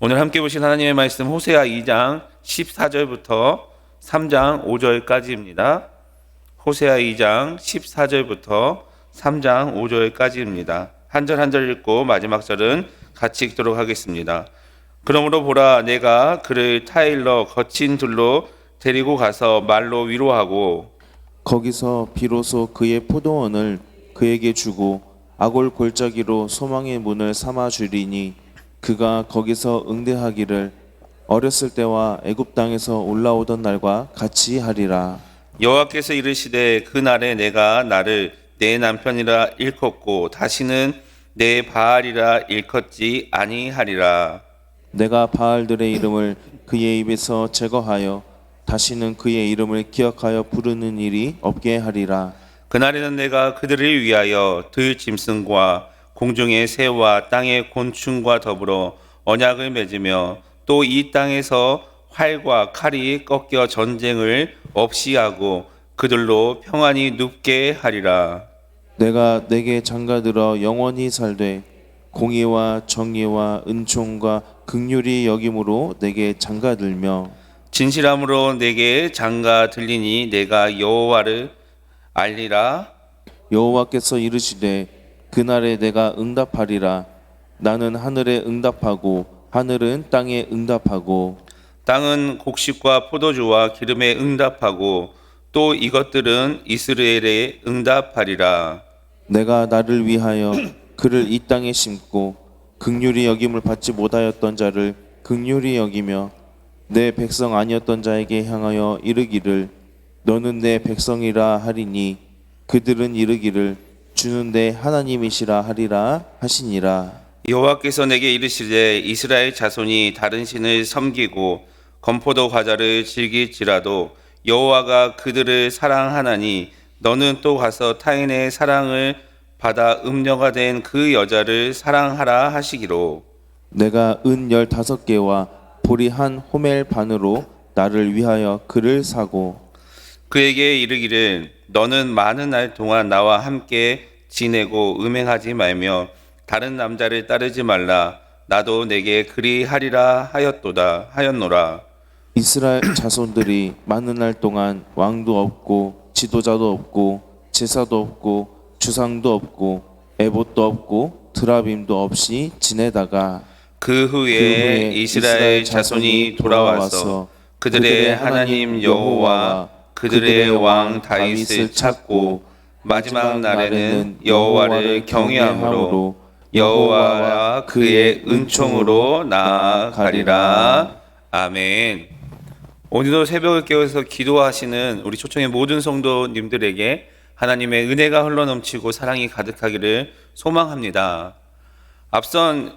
오늘 함께 보신 하나님의 말씀 호세아 2장 14절부터 3장 5절까지입니다. 호세아 2장 14절부터 3장 5절까지입니다. 한 절 한 절 읽고 마지막 절은 같이 읽도록 하겠습니다. 그러므로 보라, 내가 그를 타일러 거친 들로 데리고 가서 말로 위로하고 거기서 비로소 그의 포도원을 그에게 주고 아골 골짜기로 소망의 문을 삼아 주리니 그가 거기서 응대하기를 어렸을 때와 애굽 땅에서 올라오던 날과 같이 하리라. 여호와께서 이르시되 그날에 내가 나를 내 남편이라 일컫고 다시는 내 바알이라 일컫지 아니하리라. 내가 바알들의 이름을 그의 입에서 제거하여 다시는 그의 이름을 기억하여 부르는 일이 없게 하리라. 그날에는 내가 그들을 위하여 들짐승과 공중의 새와 땅의 곤충과 더불어 언약을 맺으며 또 이 땅에서 활과 칼이 꺾여 전쟁을 없이 하고 그들로 평안히 눕게 하리라. 내가 내게 장가들어 영원히 살되 공의와 정의와 은총과 긍휼이 여김으로 내게 장가들며 진실함으로 내게 장가 들리니 내가 여호와를 알리라. 여호와께서 이르시되 그날에 내가 응답하리라. 나는 하늘에 응답하고 하늘은 땅에 응답하고 땅은 곡식과 포도주와 기름에 응답하고 또 이것들은 이스라엘에 응답하리라. 내가 나를 위하여 그를 이 땅에 심고 긍휼히 여김을 받지 못하였던 자를 긍휼히 여기며 내 백성 아니었던 자에게 향하여 이르기를 너는 내 백성이라 하리니 그들은 이르기를 주는 내 하나님이시라 하리라 하시니라. 여호와께서 내게 이르시되 이스라엘 자손이 다른 신을 섬기고 건포도 과자를 즐길지라도 여호와가 그들을 사랑하나니 너는 또 가서 타인의 사랑을 받아 음녀가 된 그 여자를 사랑하라 하시기로. 내가 은 15개와 보리 한 호멜 반으로 나를 위하여 그를 사고 그에게 이르기를 너는 많은 날 동안 나와 함께 지내고 음행하지 말며 다른 남자를 따르지 말라. 나도 내게 그리하리라 하였노라. 이스라엘 자손들이 많은 날 동안 왕도 없고 지도자도 없고 제사도 없고 주상도 없고 에봇도 없고 드라빔도 없이 지내다가 그 후에 이스라엘 자손이 돌아와서 그들의 하나님 여호와 그들의 왕 다윗을 찾고 마지막 날에는 여호와를 경외함으로 여호와와 그의 은총으로 나아가리라. 아멘. 오늘도 새벽을 깨워서 기도하시는 우리 초청의 모든 성도님들에게 하나님의 은혜가 흘러넘치고 사랑이 가득하기를 소망합니다. 앞선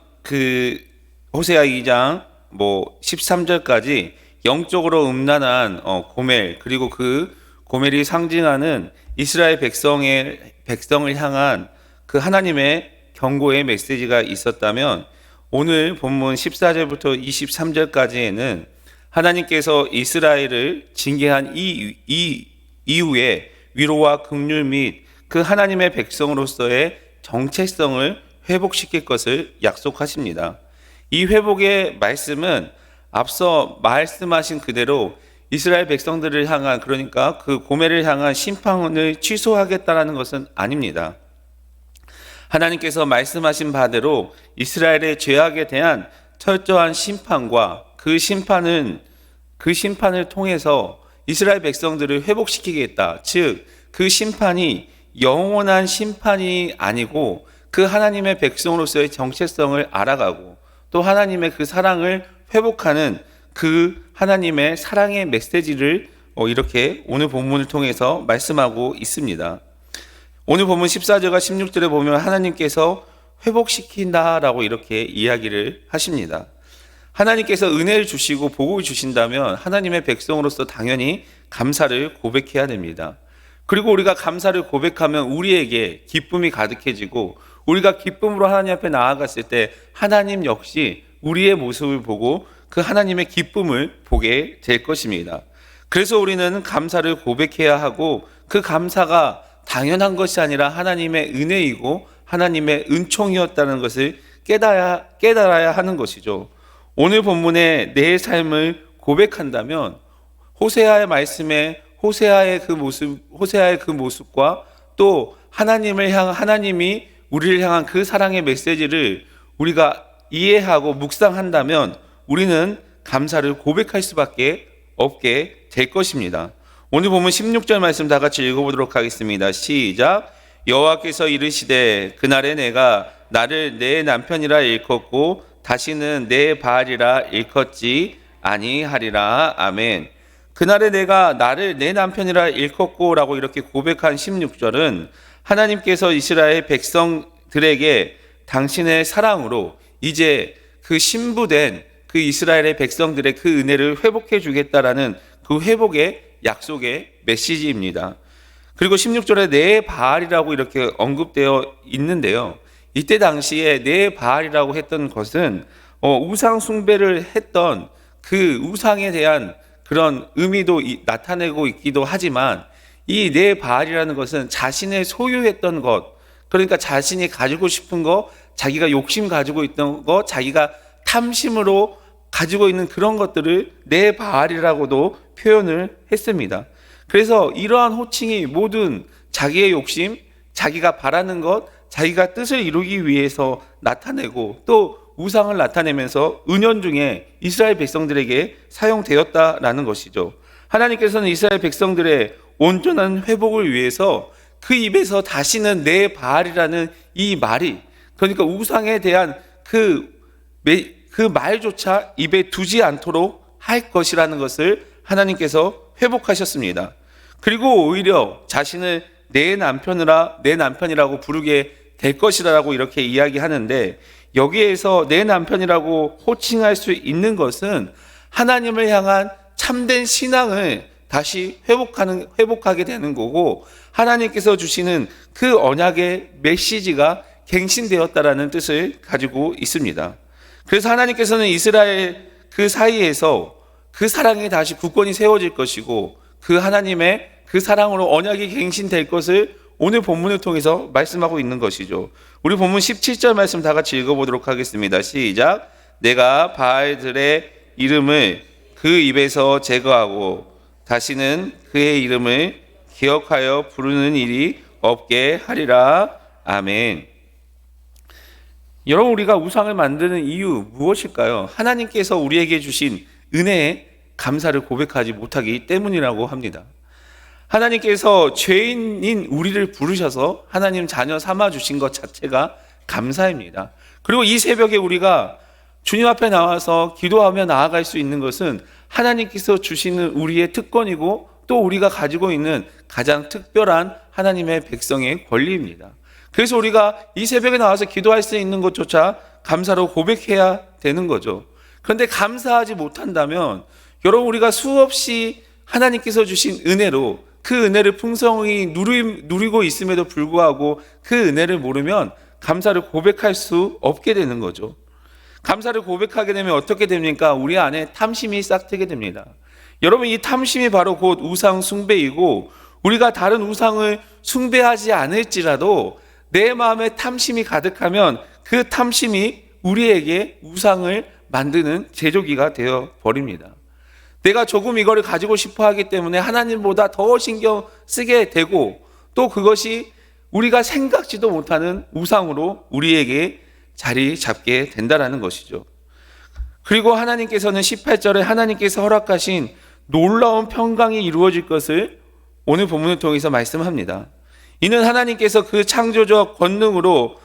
호세아 2장 13절까지 영적으로 음란한 고멜, 그리고 그 고멜이 상징하는 이스라엘 백성을 향한 그 하나님의 경고의 메시지가 있었다면, 오늘 본문 14절부터 23절까지에는 하나님께서 이스라엘을 징계한 이후에 위로와 긍휼 및 그 하나님의 백성으로서의 정체성을 회복시킬 것을 약속하십니다. 이 회복의 말씀은 앞서 말씀하신 그대로 이스라엘 백성들을 향한, 그러니까 그 고멜을 향한 심판을 취소하겠다라는 것은 아닙니다. 하나님께서 말씀하신 바대로 이스라엘의 죄악에 대한 철저한 심판과 그 심판을 통해서 이스라엘 백성들을 회복시키겠다. 즉, 그 심판이 영원한 심판이 아니고 그 하나님의 백성으로서의 정체성을 알아가고 또 하나님의 그 사랑을 회복하는 그 하나님의 사랑의 메시지를 이렇게 오늘 본문을 통해서 말씀하고 있습니다. 오늘 본문 14절과 16절에 보면 하나님께서 회복시킨다라고 이렇게 이야기를 하십니다. 하나님께서 은혜를 주시고 복을 주신다면 하나님의 백성으로서 당연히 감사를 고백해야 됩니다. 그리고 우리가 감사를 고백하면 우리에게 기쁨이 가득해지고 우리가 기쁨으로 하나님 앞에 나아갔을 때 하나님 역시 우리의 모습을 보고 그 하나님의 기쁨을 보게 될 것입니다. 그래서 우리는 감사를 고백해야 하고 그 감사가 당연한 것이 아니라 하나님의 은혜이고 하나님의 은총이었다는 것을 깨달아야 하는 것이죠. 오늘 본문의 내 삶을 고백한다면 호세아의 말씀에 호세아의 그 모습과 또 하나님이 우리를 향한 그 사랑의 메시지를 우리가 이해하고 묵상한다면 우리는 감사를 고백할 수밖에 없게 될 것입니다. 오늘 보면 16절 말씀 다 같이 읽어보도록 하겠습니다. 시작. 여호와께서 이르시되 그날에 내가 나를 내 남편이라 일컫고 다시는 내 바알이라 일컫지 아니하리라. 아멘. 그날에 내가 나를 내 남편이라 일컫고 라고 이렇게 고백한 16절은 하나님께서 이스라엘 백성들에게 당신의 사랑으로 이제 그 신부된 그 이스라엘의 백성들의 그 은혜를 회복해 주겠다라는 그 회복의 약속의 메시지입니다. 그리고 16절에 내 바알이라고 이렇게 언급되어 있는데요. 이때 당시에 내 바알이라고 했던 것은 우상 숭배를 했던 그 우상에 대한 그런 의미도 나타내고 있기도 하지만 이 내 바알이라는 것은 자신의 소유했던 것, 그러니까 자신이 가지고 싶은 것, 자기가 욕심 가지고 있던 것, 자기가 탐심으로 가지고 있는 그런 것들을 내 바알이라고도 표현을 했습니다. 그래서 이러한 호칭이 모든 자기의 욕심, 자기가 바라는 것, 자기가 뜻을 이루기 위해서 나타내고 또 우상을 나타내면서 은연중에 이스라엘 백성들에게 사용되었다라는 것이죠. 하나님께서는 이스라엘 백성들의 온전한 회복을 위해서 그 입에서 다시는 내 바알이라는 이 말이, 그러니까 우상에 대한 그 말조차 입에 두지 않도록 할 것이라는 것을 하나님께서 회복하셨습니다. 그리고 오히려 자신을 내 남편이라고 부르게 될 것이라고 이렇게 이야기하는데, 여기에서 내 남편이라고 호칭할 수 있는 것은 하나님을 향한 참된 신앙을 다시 회복하게 되는 거고, 하나님께서 주시는 그 언약의 메시지가 갱신되었다라는 뜻을 가지고 있습니다. 그래서 하나님께서는 이스라엘 그 사이에서 그 사랑이 다시 굳건히 세워질 것이고 그 하나님의 그 사랑으로 언약이 갱신될 것을 오늘 본문을 통해서 말씀하고 있는 것이죠. 우리 본문 17절 말씀 다 같이 읽어보도록 하겠습니다. 시작. 내가 바알들의 이름을 그 입에서 제거하고 다시는 그의 이름을 기억하여 부르는 일이 없게 하리라. 아멘. 여러분, 우리가 우상을 만드는 이유 무엇일까요? 하나님께서 우리에게 주신 은혜에 감사를 고백하지 못하기 때문이라고 합니다. 하나님께서 죄인인 우리를 부르셔서 하나님 자녀 삼아 주신 것 자체가 감사입니다. 그리고 이 새벽에 우리가 주님 앞에 나와서 기도하며 나아갈 수 있는 것은 하나님께서 주시는 우리의 특권이고 또 우리가 가지고 있는 가장 특별한 하나님의 백성의 권리입니다. 그래서 우리가 이 새벽에 나와서 기도할 수 있는 것조차 감사로 고백해야 되는 거죠. 그런데 감사하지 못한다면 여러분, 우리가 수없이 하나님께서 주신 은혜로 그 은혜를 풍성히 누리고 있음에도 불구하고 그 은혜를 모르면 감사를 고백할 수 없게 되는 거죠. 감사를 고백하게 되면 어떻게 됩니까? 우리 안에 탐심이 싹트게 됩니다. 여러분, 이 탐심이 바로 곧 우상 숭배이고, 우리가 다른 우상을 숭배하지 않을지라도 내 마음에 탐심이 가득하면 그 탐심이 우리에게 우상을 만드는 제조기가 되어 버립니다. 내가 조금 이거를 가지고 싶어 하기 때문에 하나님보다 더 신경 쓰게 되고, 또 그것이 우리가 생각지도 못하는 우상으로 우리에게 자리 잡게 된다라는 것이죠. 그리고 하나님께서는 18절에 하나님께서 허락하신 놀라운 평강이 이루어질 것을 오늘 본문을 통해서 말씀합니다. 이는 하나님께서 그 창조적 권능으로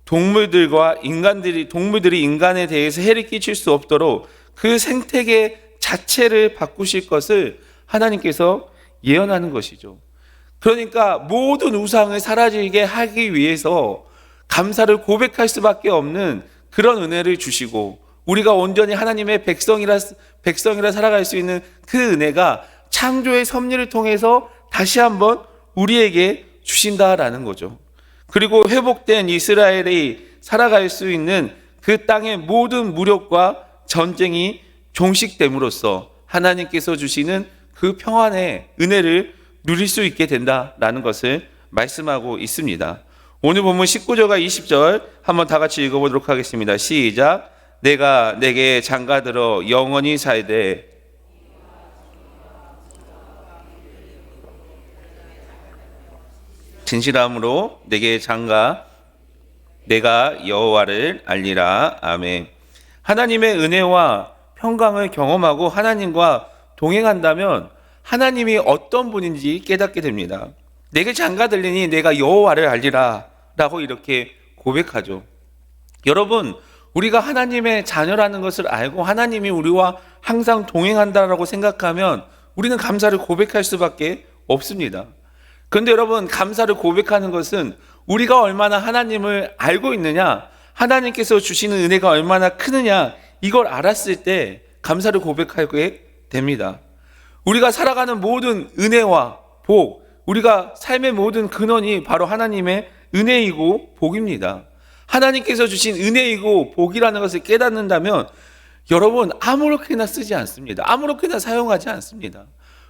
동물들이 인간에 대해서 해를 끼칠 수 없도록 그 생태계 자체를 바꾸실 것을 하나님께서 예언하는 것이죠. 그러니까 모든 우상을 사라지게 하기 위해서 감사를 고백할 수밖에 없는 그런 은혜를 주시고, 우리가 온전히 하나님의 백성이라 살아갈 수 있는 그 은혜가 창조의 섭리를 통해서 다시 한번 우리에게 주신다라는 거죠. 그리고 회복된 이스라엘이 살아갈 수 있는 그 땅의 모든 무력과 전쟁이 종식됨으로써 하나님께서 주시는 그 평안의 은혜를 누릴 수 있게 된다라는 것을 말씀하고 있습니다. 오늘 본문 19절과 20절 한번 다 같이 읽어보도록 하겠습니다. 시작. 내가 내게 장가들어 영원히 살되 진실함으로 내게 장가 내가 여호와를 알리라. 아멘. 하나님의 은혜와 평강을 경험하고 하나님과 동행한다면 하나님이 어떤 분인지 깨닫게 됩니다. 내게 장가 들리니 내가 여호와를 알리라 라고 이렇게 고백하죠. 여러분, 우리가 하나님의 자녀라는 것을 알고 하나님이 우리와 항상 동행한다라고 생각하면 우리는 감사를 고백할 수밖에 없습니다. 그런데 여러분, 감사를 고백하는 것은 우리가 얼마나 하나님을 알고 있느냐, 하나님께서 주시는 은혜가 얼마나 크느냐, 이걸 알았을 때 감사를 고백하게 됩니다. 우리가 살아가는 모든 은혜와 복, 우리가 삶의 모든 근원이 바로 하나님의 은혜이고 복입니다. 하나님께서 주신 은혜이고 복이라는 것을 깨닫는다면 여러분, 아무렇게나 쓰지 않습니다. 아무렇게나 사용하지 않습니다.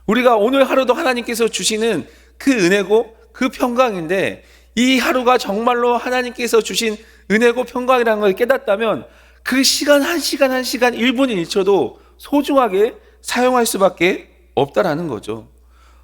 우리가 오늘 하루도 하나님께서 주시는 그 은혜고 그 평강인데, 이 하루가 정말로 하나님께서 주신 은혜고 평강이라는 걸 깨닫다면 그 시간 한 시간 한 시간 1분 1초도 소중하게 사용할 수밖에 없다라는 거죠.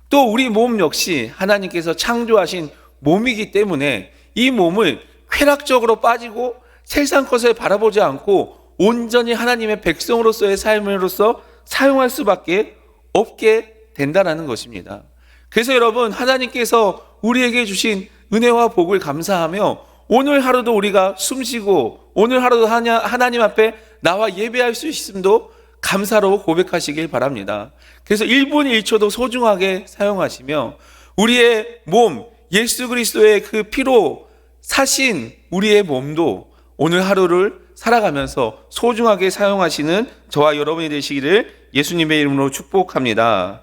또 우리 몸 역시 하나님께서 창조하신 몸이기 때문에 이 몸을 쾌락적으로 빠지고 세상 것을 바라보지 않고 온전히 하나님의 백성으로서의 삶으로서 사용할 수밖에 없게 된다는 것입니다. 그래서 여러분, 하나님께서 우리에게 주신 은혜와 복을 감사하며 오늘 하루도 우리가 숨쉬고 오늘 하루도 하나님 앞에 나와 예배할 수 있음도 감사로 고백하시길 바랍니다. 그래서 1분 1초도 소중하게 사용하시며 우리의 몸, 예수 그리스도의 그 피로 사신 우리의 몸도 오늘 하루를 살아가면서 소중하게 사용하시는 저와 여러분이 되시기를 예수님의 이름으로 축복합니다.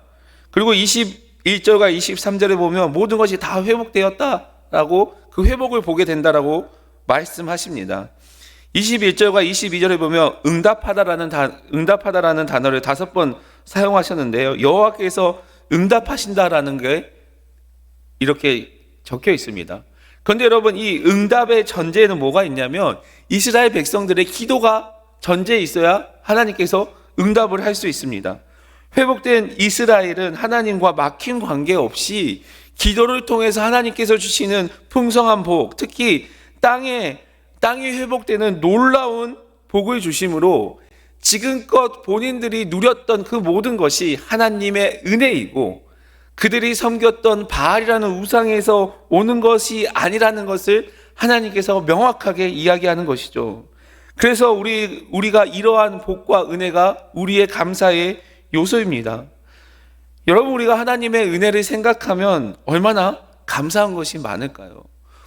그리고 21절과 23절에 보면 모든 것이 다 회복되었다라고 그 회복을 보게 된다라고 말씀하십니다. 21절과 22절에 보면 응답하다라는 단어를 5번 사용하셨는데요. 여호와께서 응답하신다라는 게 이렇게 적혀 있습니다. 그런데 여러분, 이 응답의 전제에는 뭐가 있냐면 이스라엘 백성들의 기도가 전제에 있어야 하나님께서 응답을 할 수 있습니다. 회복된 이스라엘은 하나님과 막힌 관계 없이 기도를 통해서 하나님께서 주시는 풍성한 복, 특히 땅이 회복되는 놀라운 복을 주심으로 지금껏 본인들이 누렸던 그 모든 것이 하나님의 은혜이고 그들이 섬겼던 바알이라는 우상에서 오는 것이 아니라는 것을 하나님께서 명확하게 이야기하는 것이죠. 그래서 우리가 이러한 복과 은혜가 우리의 감사의 요소입니다. 여러분, 우리가 하나님의 은혜를 생각하면 얼마나 감사한 것이 많을까요?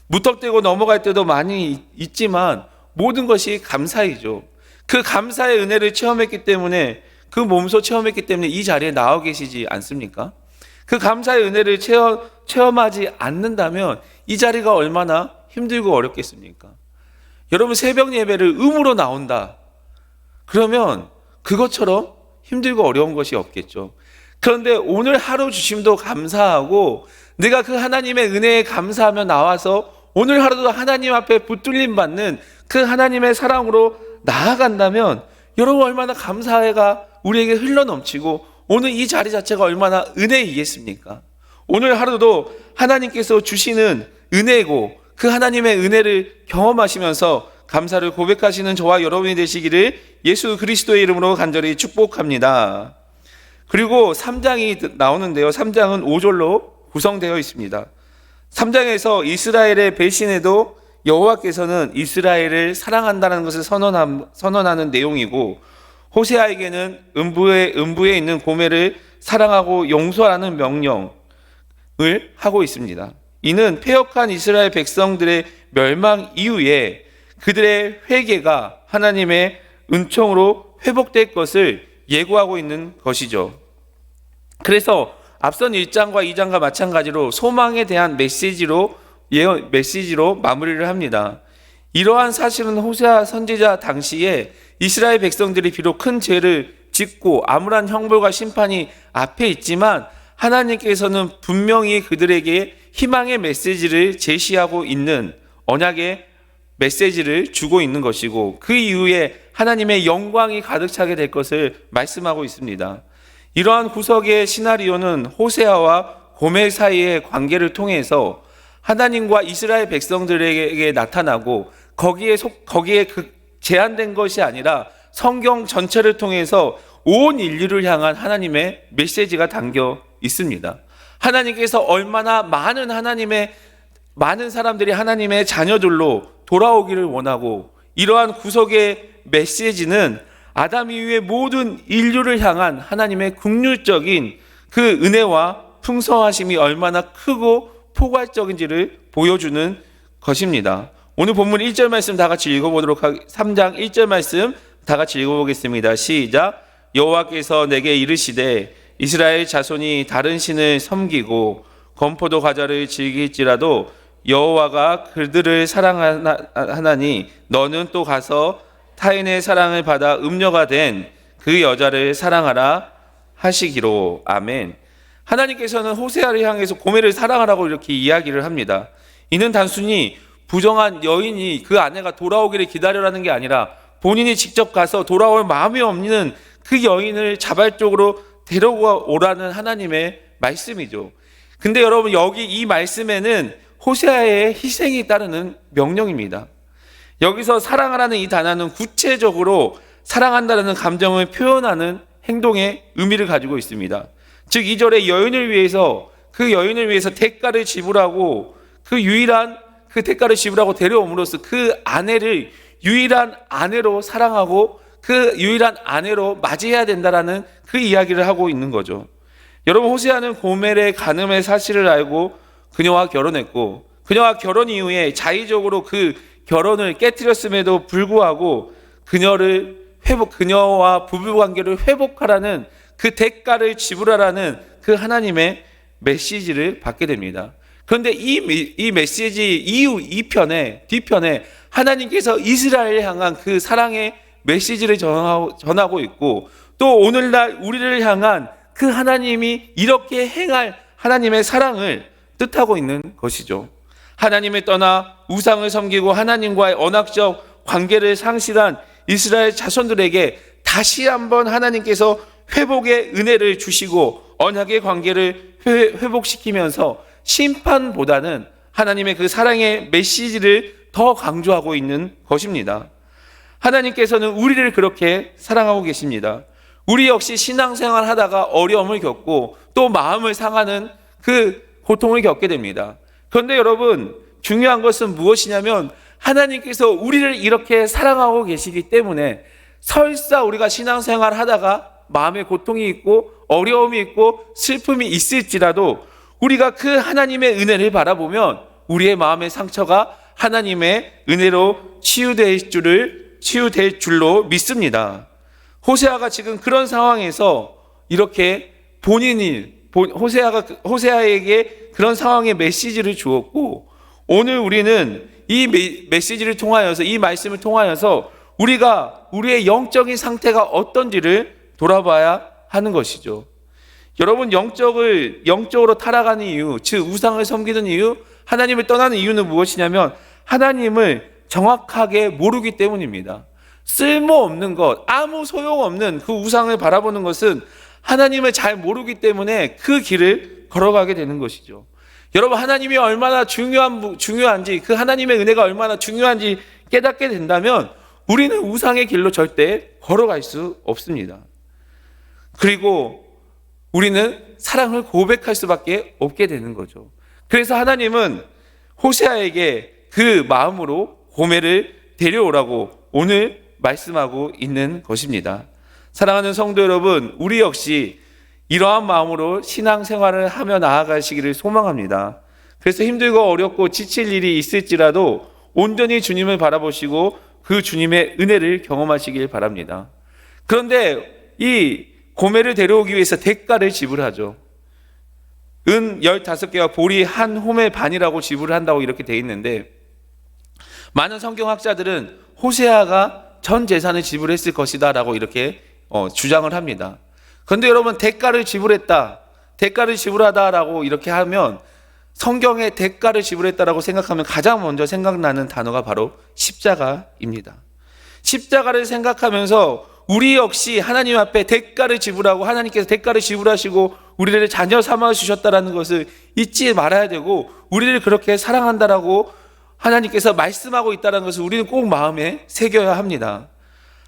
무턱대고 넘어갈 때도 많이 있지만 모든 것이 감사이죠. 그 감사의 은혜를 체험했기 때문에, 그 몸소 체험했기 때문에 이 자리에 나와 계시지 않습니까? 그 감사의 은혜를 체험하지 않는다면 이 자리가 얼마나 힘들고 어렵겠습니까? 여러분, 새벽 예배를 음으로 나온다 그러면 그것처럼 힘들고 어려운 것이 없겠죠. 그런데 오늘 하루 주심도 감사하고 내가 그 하나님의 은혜에 감사하며 나와서 오늘 하루도 하나님 앞에 붙들림 받는 그 하나님의 사랑으로 나아간다면 여러분, 얼마나 감사가 우리에게 흘러넘치고 오늘 이 자리 자체가 얼마나 은혜이겠습니까? 오늘 하루도 하나님께서 주시는 은혜고 그 하나님의 은혜를 경험하시면서 감사를 고백하시는 저와 여러분이 되시기를 예수 그리스도의 이름으로 간절히 축복합니다. 그리고 3장이 나오는데요. 3장은 5절로 구성되어 있습니다. 3장에서 이스라엘의 배신에도 여호와께서는 이스라엘을 사랑한다는 것을 선언하는 내용이고, 호세아에게는 음부에 있는 고멜을 사랑하고 용서하라는 명령을 하고 있습니다. 이는 패역한 이스라엘 백성들의 멸망 이후에 그들의 회개가 하나님의 은총으로 회복될 것을 예고하고 있는 것이죠. 그래서 앞선 1장과 2장과 마찬가지로 소망에 대한 메시지로 마무리를 합니다. 이러한 사실은 호세아 선지자 당시에 이스라엘 백성들이 비록 큰 죄를 짓고 암울한 형벌과 심판이 앞에 있지만 하나님께서는 분명히 그들에게 희망의 메시지를 제시하고 있는 언약의 메시지를 주고 있는 것이고 그 이후에 하나님의 영광이 가득 차게 될 것을 말씀하고 있습니다. 이러한 구석의 시나리오는 호세아와 고멜 사이의 관계를 통해서 하나님과 이스라엘 백성들에게 나타나고 거기에 제한된 것이 아니라 성경 전체를 통해서 온 인류를 향한 하나님의 메시지가 담겨 있습니다. 하나님께서 얼마나 많은 사람들이 하나님의 자녀들로 돌아오기를 원하고 이러한 구속의 메시지는 아담 이후의 모든 인류를 향한 하나님의 긍휼적인 그 은혜와 풍성하심이 얼마나 크고 포괄적인지를 보여주는 것입니다. 오늘 본문 1절 말씀 다 같이 읽어보도록 하겠습니다. 3장 1절 말씀 다 같이 읽어보겠습니다. 시작. 여호와께서 내게 이르시되 이스라엘 자손이 다른 신을 섬기고 건포도 과자를 즐길지라도 여호와가 그들을 사랑하나니 너는 또 가서 타인의 사랑을 받아 음녀가 된 그 여자를 사랑하라 하시기로. 아멘. 하나님께서는 호세아를 향해서 고멜을 사랑하라고 이렇게 이야기를 합니다. 이는 단순히 부정한 여인이 그 아내가 돌아오기를 기다려라는 게 아니라 본인이 직접 가서 돌아올 마음이 없는 그 여인을 자발적으로 데려오라는 하나님의 말씀이죠. 근데 여러분, 여기 이 말씀에는 호세아의 희생이 따르는 명령입니다. 여기서 사랑하라는 이 단어는 구체적으로 사랑한다는 감정을 표현하는 행동의 의미를 가지고 있습니다. 즉 2절에 여인을 위해서 대가를 지불하고 그 대가를 지불하고 데려옴으로써 그 아내를 유일한 아내로 사랑하고 그 유일한 아내로 맞이해야 된다라는 그 이야기를 하고 있는 거죠. 여러분, 호세아는 고멜의 간음의 사실을 알고 그녀와 결혼했고 그녀와 결혼 이후에 자의적으로 그 결혼을 깨뜨렸음에도 불구하고 그녀와 부부관계를 회복하라는 그 대가를 지불하라는 그 하나님의 메시지를 받게 됩니다. 그런데 이 메시지 이후 뒤편에 하나님께서 이스라엘을 향한 그 사랑의 메시지를 전하고 있고 또 오늘날 우리를 향한 그 하나님이 이렇게 행할 하나님의 사랑을 뜻하고 있는 것이죠. 하나님을 떠나 우상을 섬기고 하나님과의 언약적 관계를 상실한 이스라엘 자손들에게 다시 한번 하나님께서 회복의 은혜를 주시고 언약의 관계를 회복시키면서 심판보다는 하나님의 그 사랑의 메시지를 더 강조하고 있는 것입니다. 하나님께서는 우리를 그렇게 사랑하고 계십니다. 우리 역시 신앙생활 하다가 어려움을 겪고 또 마음을 상하는 그 고통을 겪게 됩니다. 그런데 여러분, 중요한 것은 무엇이냐면 하나님께서 우리를 이렇게 사랑하고 계시기 때문에 설사 우리가 신앙생활 하다가 마음에 고통이 있고 어려움이 있고 슬픔이 있을지라도 우리가 그 하나님의 은혜를 바라보면 우리의 마음의 상처가 하나님의 은혜로 치유될 줄로 믿습니다. 호세아가 지금 그런 상황에서 이렇게 호세아에게 그런 상황의 메시지를 주었고 오늘 우리는 이 메시지를 통하여서 이 말씀을 통하여서 우리가 우리의 영적인 상태가 어떤지를 돌아봐야 하는 것이죠. 여러분, 영적으로 타락하는 이유, 즉 우상을 섬기는 이유, 하나님을 떠나는 이유는 무엇이냐면 하나님을 정확하게 모르기 때문입니다. 쓸모없는 것, 아무 소용없는 그 우상을 바라보는 것은 하나님을 잘 모르기 때문에 그 길을 걸어가게 되는 것이죠. 여러분, 하나님이 얼마나 중요한지, 그 하나님의 은혜가 얼마나 중요한지 깨닫게 된다면 우리는 우상의 길로 절대 걸어갈 수 없습니다. 그리고 우리는 사랑을 고백할 수밖에 없게 되는 거죠. 그래서 하나님은 호세아에게 그 마음으로 고멜을 데려오라고 오늘 말씀하고 있는 것입니다. 사랑하는 성도 여러분, 우리 역시 이러한 마음으로 신앙생활을 하며 나아가시기를 소망합니다. 그래서 힘들고 어렵고 지칠 일이 있을지라도 온전히 주님을 바라보시고 그 주님의 은혜를 경험하시길 바랍니다. 그런데 이 고멜을 데려오기 위해서 대가를 지불하죠. 은 15개와 보리 한 홈의 반이라고 지불을 한다고 이렇게 돼 있는데 많은 성경학자들은 호세아가 전 재산을 지불했을 것이다 라고 이렇게 주장을 합니다. 그런데 여러분, 대가를 지불하다라고 이렇게 하면 성경에 대가를 지불했다라고 생각하면 가장 먼저 생각나는 단어가 바로 십자가입니다. 십자가를 생각하면서 우리 역시 하나님 앞에 대가를 지불하고 하나님께서 대가를 지불하시고 우리를 자녀 삼아 주셨다라는 것을 잊지 말아야 되고, 우리를 그렇게 사랑한다라고 하나님께서 말씀하고 있다는 것을 우리는 꼭 마음에 새겨야 합니다.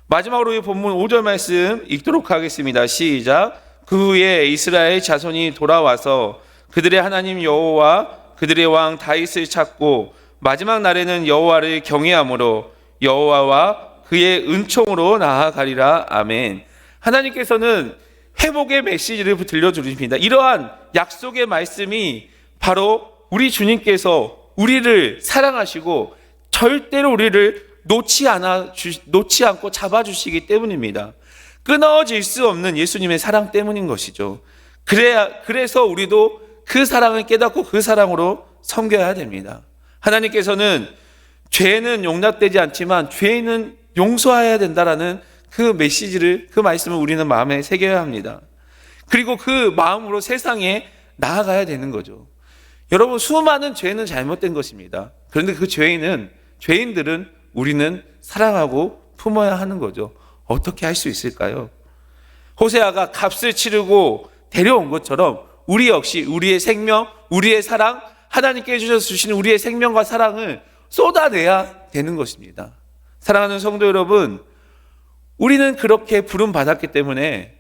마지막으로 이 본문 5절 말씀 읽도록 하겠습니다. 시작. 그 후에 이스라엘 자손이 돌아와서 그들의 하나님 여호와 그들의 왕 다윗을 찾고 마지막 날에는 여호와를 경외함으로 여호와와 그의 은총으로 나아가리라. 아멘. 하나님께서는 회복의 메시지를 들려주십니다. 이러한 약속의 말씀이 바로 우리 주님께서 우리를 사랑하시고 절대로 우리를 놓지 않고 잡아주시기 때문입니다. 끊어질 수 없는 예수님의 사랑 때문인 것이죠. 그래서 우리도 그 사랑을 깨닫고 그 사랑으로 섬겨야 됩니다. 하나님께서는 죄는 용납되지 않지만 죄는 용서해야 된다라는 그 메시지를, 그 말씀을 우리는 마음에 새겨야 합니다. 그리고 그 마음으로 세상에 나아가야 되는 거죠. 여러분, 수많은 죄는 잘못된 것입니다. 그런데 그 죄인들은 우리는 사랑하고 품어야 하는 거죠. 어떻게 할 수 있을까요? 호세아가 값을 치르고 데려온 것처럼 우리 역시 우리의 생명, 우리의 사랑, 하나님께 주신 우리의 생명과 사랑을 쏟아내야 되는 것입니다. 사랑하는 성도 여러분, 우리가 그렇게 부름받았기 때문에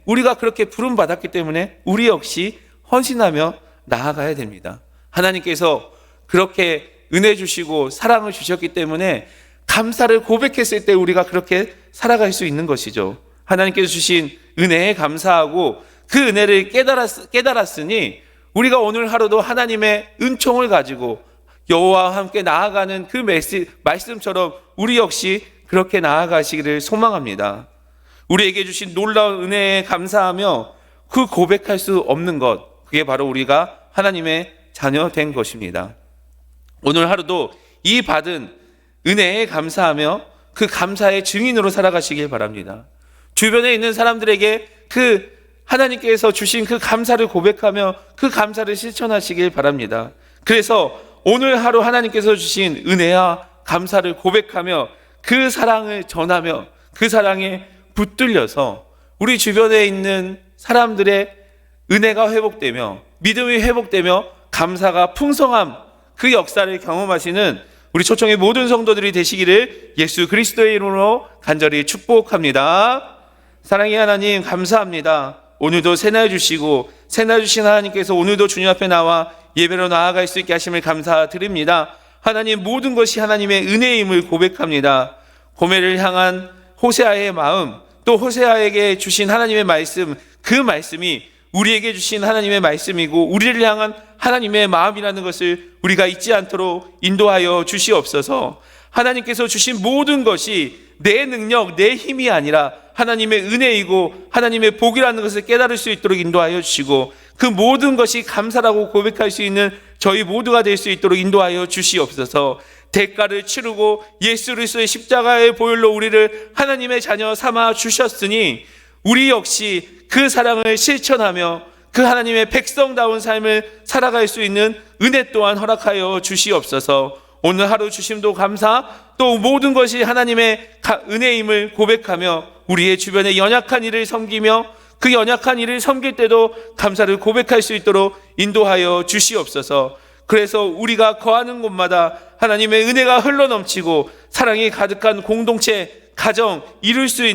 우리 역시 헌신하며 나아가야 됩니다. 하나님께서 그렇게 은혜 주시고 사랑을 주셨기 때문에 감사를 고백했을 때 우리가 그렇게 살아갈 수 있는 것이죠. 하나님께서 주신 은혜에 감사하고 그 은혜를 깨달았으니 우리가 오늘 하루도 하나님의 은총을 가지고 여호와와 함께 나아가는 그 말씀처럼 우리 역시 그렇게 나아가시기를 소망합니다. 우리에게 주신 놀라운 은혜에 감사하며 그 고백할 수 없는 것, 그게 바로 우리가 하나님의 자녀 된 것입니다. 오늘 하루도 이 받은 은혜에 감사하며 그 감사의 증인으로 살아가시길 바랍니다. 주변에 있는 사람들에게 그 하나님께서 주신 그 감사를 고백하며 그 감사를 실천하시길 바랍니다. 그래서 오늘 하루 하나님께서 주신 은혜와 감사를 고백하며 그 사랑을 전하며 그 사랑에 붙들려서 우리 주변에 있는 사람들의 은혜가 회복되며 믿음이 회복되며 감사가 풍성함, 그 역사를 경험하시는 우리 초청의 모든 성도들이 되시기를 예수 그리스도의 이름으로 간절히 축복합니다. 사랑의 하나님, 감사합니다. 오늘도 새날 주시고 새날 주신 하나님께서 오늘도 주님 앞에 나와 예배로 나아갈 수 있게 하심을 감사드립니다. 하나님, 모든 것이 하나님의 은혜임을 고백합니다. 고멜을 향한 호세아의 마음, 또 호세아에게 주신 하나님의 말씀, 그 말씀이 우리에게 주신 하나님의 말씀이고 우리를 향한 하나님의 마음이라는 것을 우리가 잊지 않도록 인도하여 주시옵소서. 하나님께서 주신 모든 것이 내 능력, 내 힘이 아니라 하나님의 은혜이고 하나님의 복이라는 것을 깨달을 수 있도록 인도하여 주시고 그 모든 것이 감사라고 고백할 수 있는 저희 모두가 될 수 있도록 인도하여 주시옵소서. 대가를 치르고 예수 그리스도의 십자가의 보혈로 우리를 하나님의 자녀 삼아 주셨으니 우리 역시 그 사랑을 실천하며 그 하나님의 백성다운 삶을 살아갈 수 있는 은혜 또한 허락하여 주시옵소서. 오늘 하루 주심도 감사, 또 모든 것이 하나님의 은혜임을 고백하며 우리의 주변의 연약한 이를 섬기며 그 연약한 이를 섬길 때도 감사를 고백할 수 있도록 인도하여 주시옵소서. 그래서 우리가 거하는 곳마다 하나님의 은혜가 흘러넘치고 사랑이 가득한 공동체, 가정 이룰 수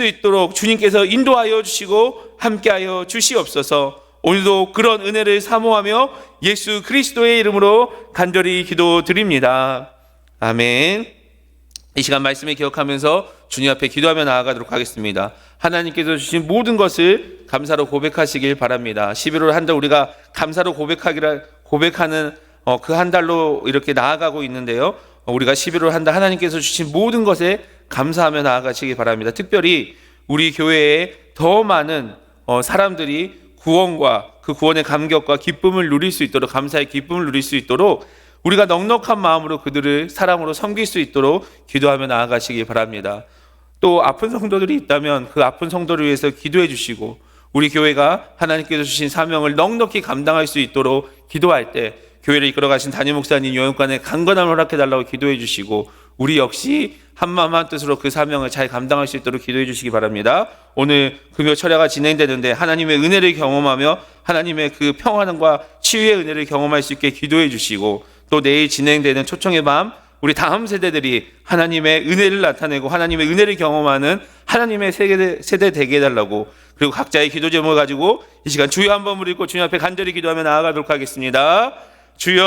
있도록 주님께서 인도하여 주시고 함께하여 주시옵소서. 오늘도 그런 은혜를 사모하며 예수 그리스도의 이름으로 간절히 기도드립니다. 아멘. 이 시간 말씀을 기억하면서 주님 앞에 기도하며 나아가도록 하겠습니다. 하나님께서 주신 모든 것을 감사로 고백하시길 바랍니다. 11월 한 달 우리가 감사로 고백하는 그 한 달로 이렇게 나아가고 있는데요. 우리가 11월 한 달 하나님께서 주신 모든 것에 감사하며 나아가시기 바랍니다. 특별히 우리 교회에 더 많은 사람들이 구원과 그 구원의 감격과 기쁨을 누릴 수 있도록, 감사의 기쁨을 누릴 수 있도록 우리가 넉넉한 마음으로 그들을 사랑으로 섬길 수 있도록 기도하며 나아가시기 바랍니다. 또 아픈 성도들이 있다면 그 아픈 성도를 위해서 기도해 주시고 우리 교회가 하나님께서 주신 사명을 넉넉히 감당할 수 있도록 기도할 때 교회를 이끌어 가신 담임 목사님 요양관에 강건함을 허락해 달라고 기도해 주시고 우리 역시 한마음 한뜻으로 그 사명을 잘 감당할 수 있도록 기도해 주시기 바랍니다. 오늘 금요 철야가 진행되는데 하나님의 은혜를 경험하며 하나님의 그 평안과 치유의 은혜를 경험할 수 있게 기도해 주시고 또 내일 진행되는 초청의 밤 우리 다음 세대들이 하나님의 은혜를 나타내고 하나님의 은혜를 경험하는 하나님의 세대 되게 해달라고 그리고 각자의 기도 제목을 가지고 이 시간 주여 한 번을 읽고 주님 앞에 간절히 기도하며 나아가도록 하겠습니다. 주여